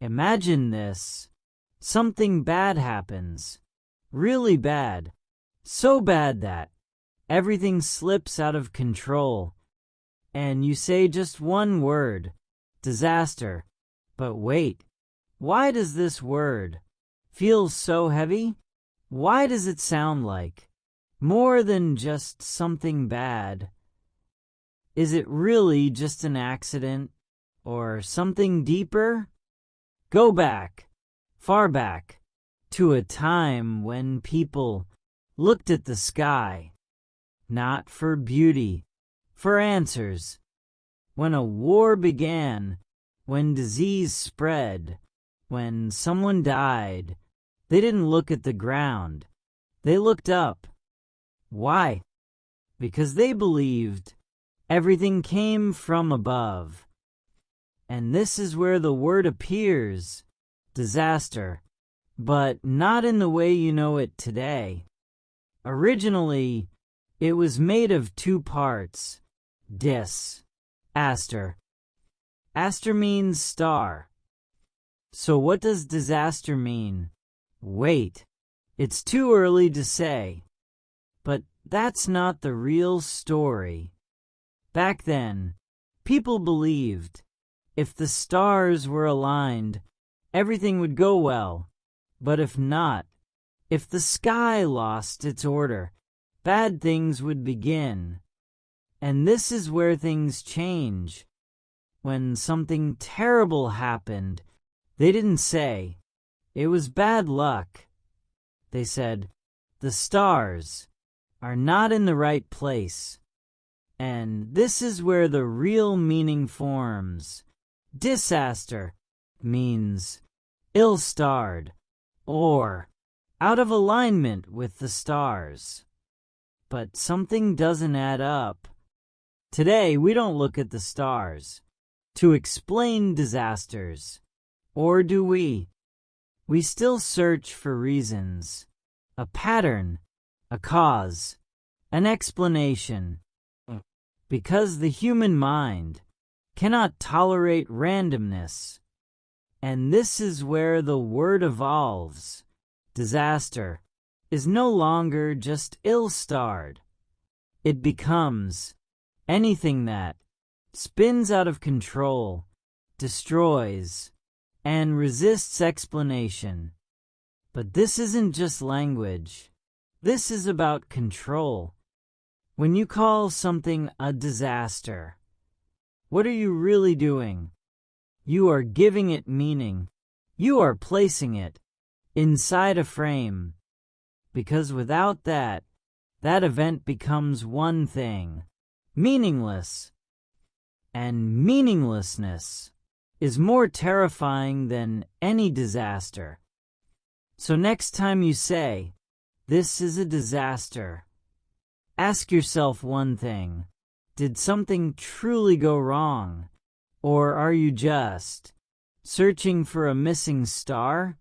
Imagine this. Something bad happens. Really bad. So bad that everything slips out of control. And you say just one word. Disaster. But wait. Why does this word feel so heavy? Why does it sound like more than just something bad? Is it really just an accident or something deeper? Go back, far back, to a time when people looked at the sky, not for beauty, for answers. When a war began, when disease spread, when someone died, they didn't look at the ground. They looked up. Why? Because they believed everything came from above. And this is where the word appears, disaster, but not in the way you know it today. Originally, it was made of two parts, aster. Aster means star. So what does disaster mean? Wait, it's too early to say. But that's not the real story. Back then, people believed if the stars were aligned, everything would go well. But if not, if the sky lost its order, bad things would begin. And this is where things change. When something terrible happened, they didn't say, it was bad luck. They said, the stars are not in the right place. And this is where the real meaning forms. Disaster means ill-starred, or out of alignment with the stars. But something doesn't add up. Today we don't look at the stars to explain disasters. Or do we? We still search for reasons, a pattern, a cause, an explanation. Because the human mind cannot tolerate randomness. And this is where the word evolves. Disaster is no longer just ill-starred. It becomes anything that spins out of control, destroys, and resists explanation. But this isn't just language. This is about control. When you call something a disaster, what are you really doing? You are giving it meaning. You are placing it inside a frame. Because without that, that event becomes one thing, meaningless. And meaninglessness is more terrifying than any disaster. So next time you say, this is a disaster, ask yourself one thing. Did something truly go wrong? Or are you just searching for a missing star?